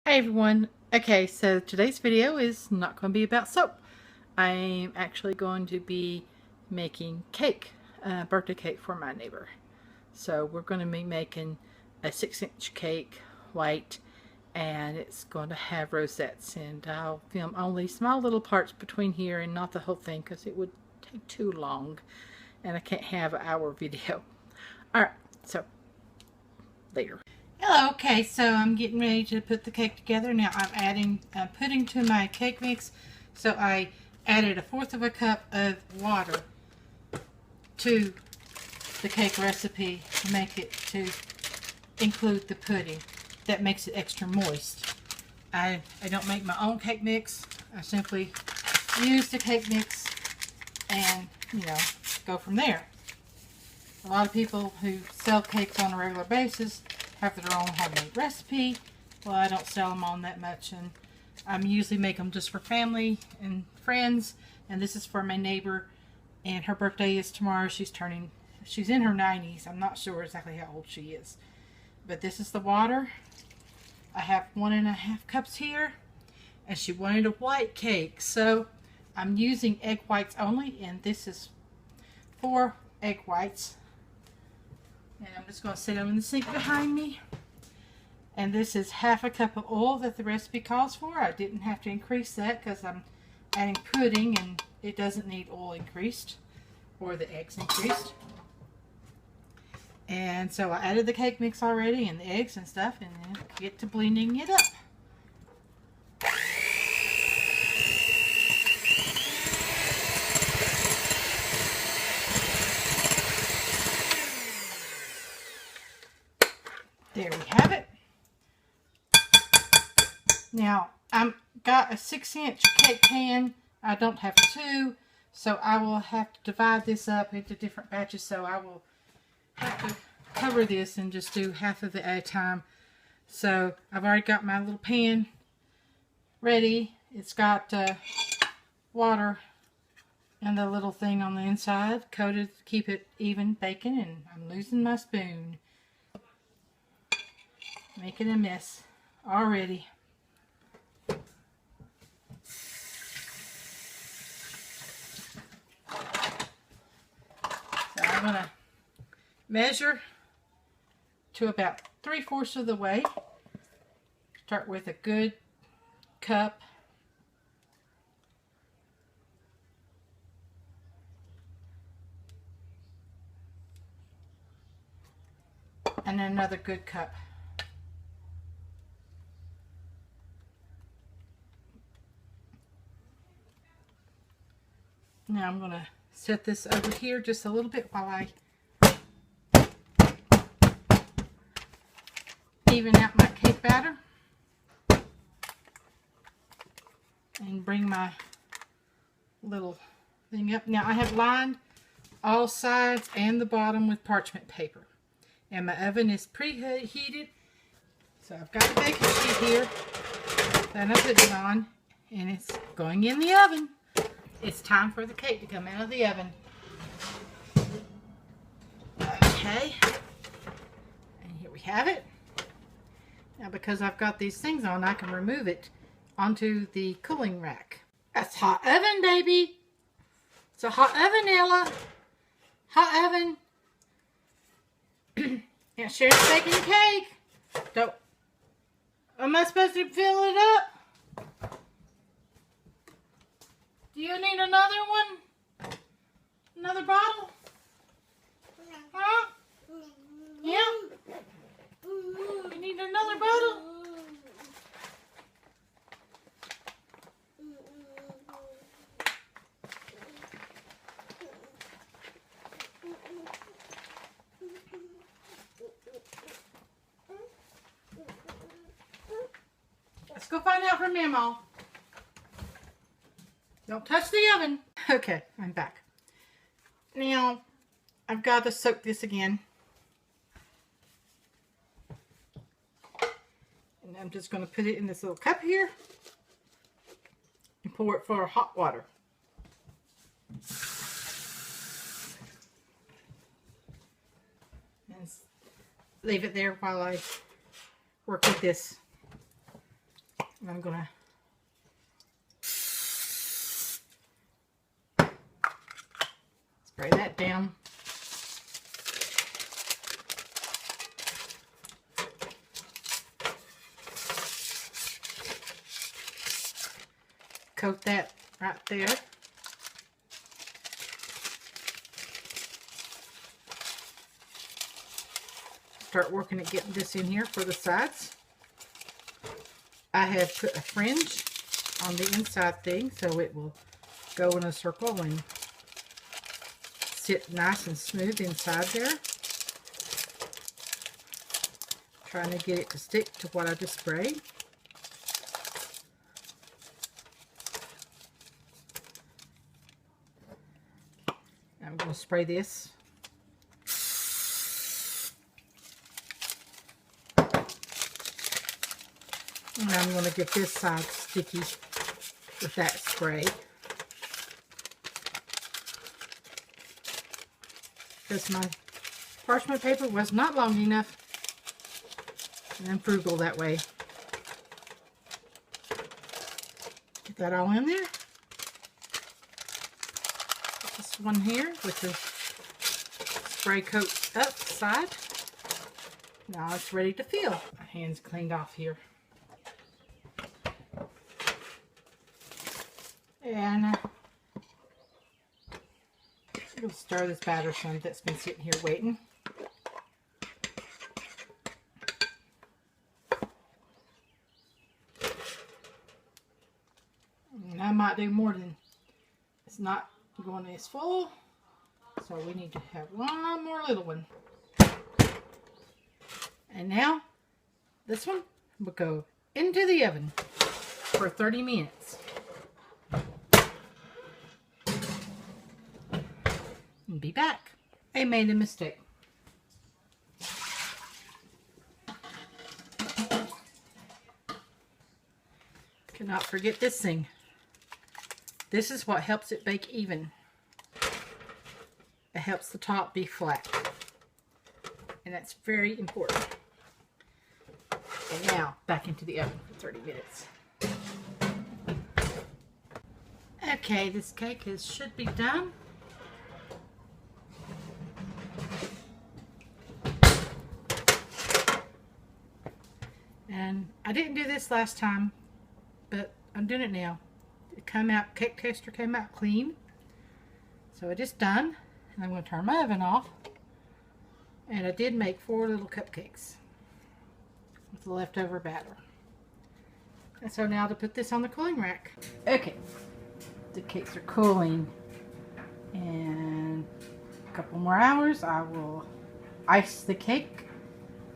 Hey everyone. Okay, so today's video is not going to be about soap. I'm actually going to be making cake, birthday cake for my neighbor. So we're going to be making a 6-inch cake, white, and it's going to have rosettes. And I'll film only small little parts between here and not the whole thing because it would take too long and I can't have an hour video. Alright, so later. Hello, okay, so I'm getting ready to put the cake together. Now I'm adding pudding to my cake mix. So I added 1/4 cup of water to the cake recipe to make it to include the pudding. That makes it extra moist. I don't make my own cake mix. I simply use the cake mix and, go from there. A lot of people who sell cakes on a regular basis have their own homemade recipe. Well, I don't sell them on that much, and I usually make them just for family and friends. And this is for my neighbor, and her birthday is tomorrow. She's in her 90s. I'm not sure exactly how old she is. But this is the water. I have 1.5 cups here, and she wanted a white cake, so I'm using egg whites only, and this is 4 egg whites. And I'm just going to set them in the sink behind me. And this is 1/2 cup of oil that the recipe calls for. I didn't have to increase that because I'm adding pudding and it doesn't need oil increased or the eggs increased. And so I added the cake mix already and the eggs and stuff, and then get to blending it up. There we have it. Now, I've got a 6-inch cake pan. I don't have 2, so I will have to divide this up into different batches. So I will have to cover this and just do half of it at a time. So I've already got my little pan ready. It's got water and the little thing on the inside coated to keep it even baking, and I'm losing my spoon. Making a mess already. So I'm going to measure to about 3/4 of the way. Start with a good cup. And then another good cup. Now I'm going to set this over here just a little bit while I even out my cake batter. And bring my little thing up. Now I have lined all sides and the bottom with parchment paper. And my oven is preheated. So I've got the baking sheet here that I put it on. And it's going in the oven. It's time for the cake to come out of the oven. Okay. And here we have it. Now because I've got these things on, I can remove it onto the cooling rack. That's hot oven, baby. It's a hot oven, Ella. Hot oven. Yeah, Sharon's baking cake. Don't. Am I supposed to fill it up? Do you need another one? Another bottle? Huh? Yeah? You need another bottle? Let's go find out from Mama. Don't touch the oven. Okay, I'm back. Now, I've got to soak this again. And I'm just going to put it in this little cup here and pour it for hot water. And leave it there while I work with this I'm gonna spray that down. Coat that right there. Start working at getting this in here for the sides. I have put a fringe on the inside thing so it will go in a circle and sit nice and smooth inside there. Trying to get it to stick to what I just sprayed. I'm going to spray this. And I'm going to get this side sticky with that spray. Because my parchment paper was not long enough. And I'm frugal that way. Get that all in there. This one here with the spray coat up the side. Now it's ready to fill. My hand's cleaned off here. And we'll stir this batter some that's been sitting here waiting. And I might do more than, it's not going as full, so we need to have one more little one. And now this one will go into the oven for 30 minutes. And be back. I made a mistake. Cannot forget this thing. This is what helps it bake even. It helps the top be flat. And that's very important. And now, back into the oven for 30 minutes. Okay, this cake should be done. And I didn't do this last time, but I'm doing it now. It came out, cake tester came out clean. So it is done. And I'm going to turn my oven off. And I did make 4 little cupcakes with the leftover batter. And so now to put this on the cooling rack. Okay, the cakes are cooling. And a couple more hours I will ice the cake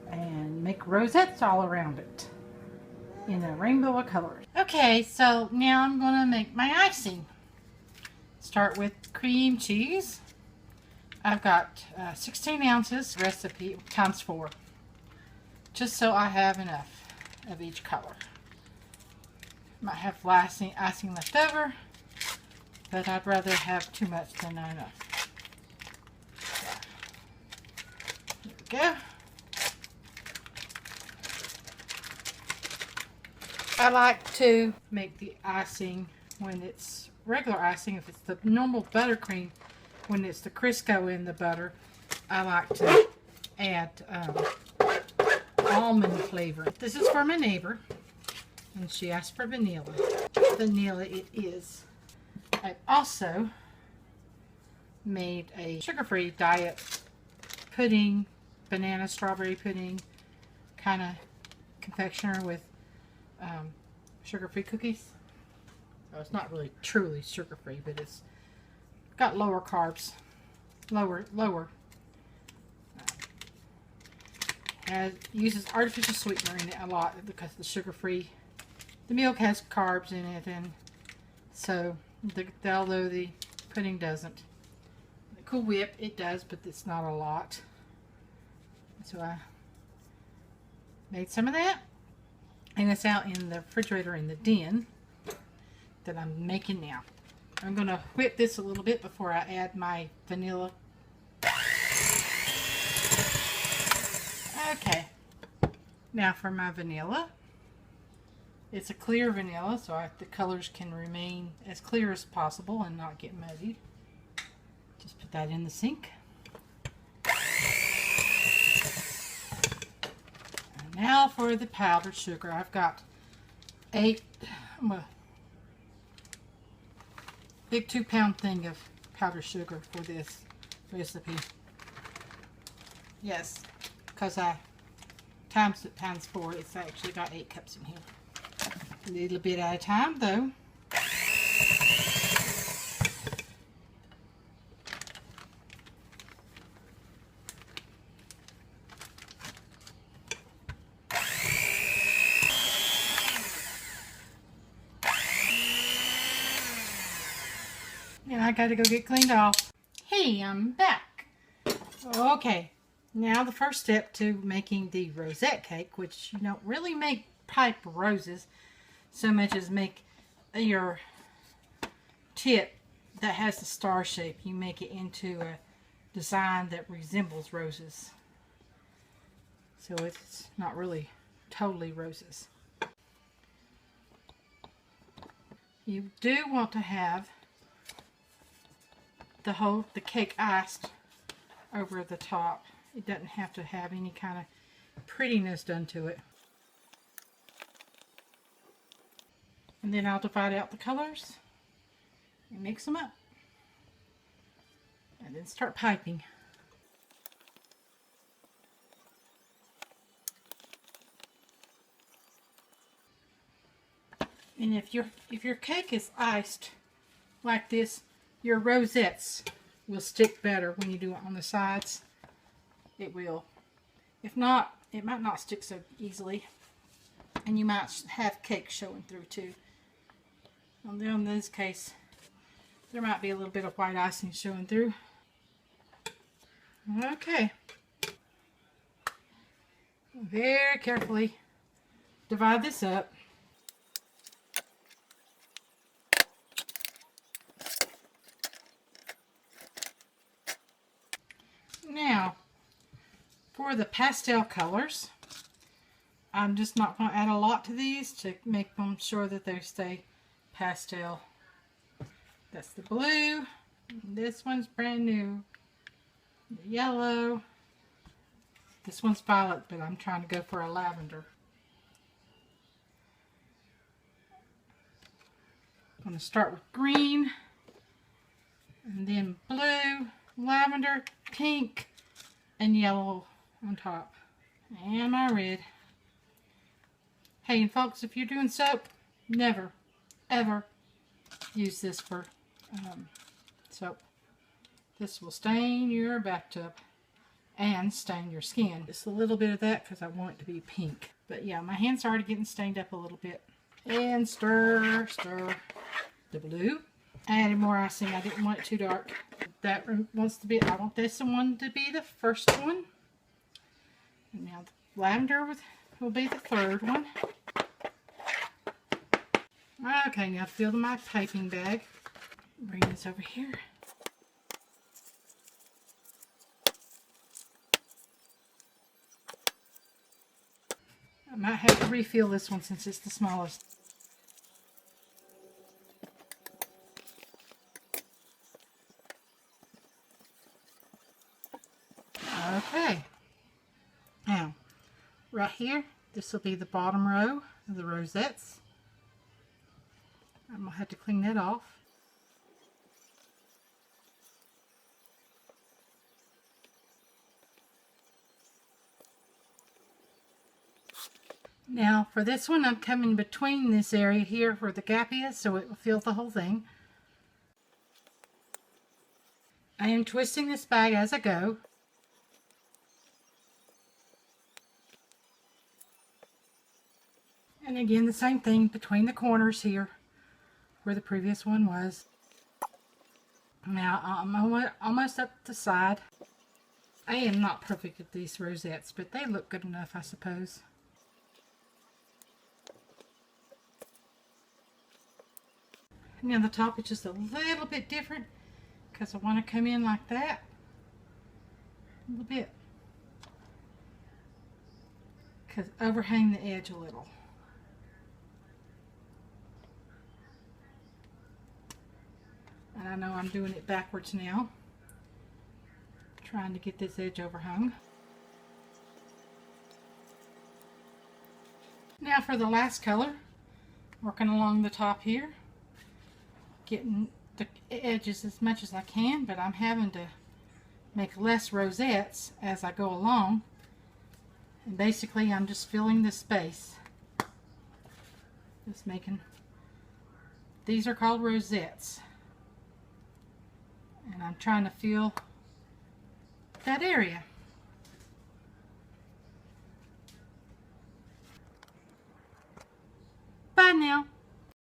and make rosettes all around it in a rainbow of colors. Okay, so now I'm going to make my icing. Start with cream cheese. I've got 16 ounces recipe times 4, just so I have enough of each color. Might have icing left over, but I'd rather have too much than not enough. There we go. I like to make the icing when it's regular icing. If it's the normal buttercream, when it's the Crisco in the butter, I like to add almond flavor. This is for my neighbor, and she asked for vanilla. Vanilla it is. I also made a sugar-free diet pudding, banana strawberry pudding kind of confectioner with sugar-free cookies. So it's not really truly sugar-free, but it's got lower carbs, lower. Uses artificial sweetener in it a lot because the sugar-free, the milk has carbs in it, and so although the pudding doesn't. The Cool Whip it does, but it's not a lot. So I made some of that. And it's out in the refrigerator in the den that I'm making now. I'm going to whip this a little bit before I add my vanilla. Okay. Now for my vanilla. It's a clear vanilla, so the colors can remain as clear as possible and not get muddied. Just put that in the sink. And now for the powdered sugar. I've got a big 2-pound thing of powdered sugar for this recipe. Yes, because I times it times 4, it's actually got 8 cups in here. A little bit at a time though. And I gotta go get cleaned off. Hey, I'm back. Okay, now the first step to making the rosette cake, which you don't really make pipe roses so much as make your tip that has the star shape. You make it into a design that resembles roses, so it's not really totally roses. You do want to have the cake iced over the top. It doesn't have to have any kind of prettiness done to it. And then I'll divide out the colors and mix them up. And then start piping. And if your cake is iced like this, your rosettes will stick better when you do it on the sides. It will. If not, it might not stick so easily. And you might have cake showing through too. In this case, there might be a little bit of white icing showing through. Okay. Very carefully divide this up. Now, for the pastel colors, I'm just not going to add a lot to these to make them sure that they stay pastel. That's the blue. This one's brand new. The yellow. This one's violet, but I'm trying to go for a lavender. I'm going to start with green, and then blue, lavender, pink, and yellow on top. And my red. Hey, and folks, if you're doing soap, never, ever use this for soap. This will stain your bathtub and stain your skin. Just a little bit of that because I want it to be pink. But yeah, my hand's already getting stained up a little bit. And stir, stir the blue. I added more icing. I didn't want it too dark. That wants to be, I want this one to be the first one. And now the lavender will be the third one. Okay, now fill my piping bag. Bring this over here. I might have to refill this one since it's the smallest. Okay. Now, right here, this will be the bottom row of the rosettes. I'm going to have to clean that off. Now for this one, I'm coming between this area here where the gap is, so it will fill the whole thing. I am twisting this bag as I go. And again, the same thing between the corners here where the previous one was. Now I'm almost up the side. I am not perfect at these rosettes, but they look good enough, I suppose. Now the top is just a little bit different because I want to come in like that. A little bit. Because overhang the edge a little. I know I'm doing it backwards now, trying to get this edge overhung. Now for the last color, working along the top here, getting the edges as much as I can, but I'm having to make less rosettes as I go along. And basically I'm just filling the space. Just making, these are called rosettes. And I'm trying to fill that area. Bye now.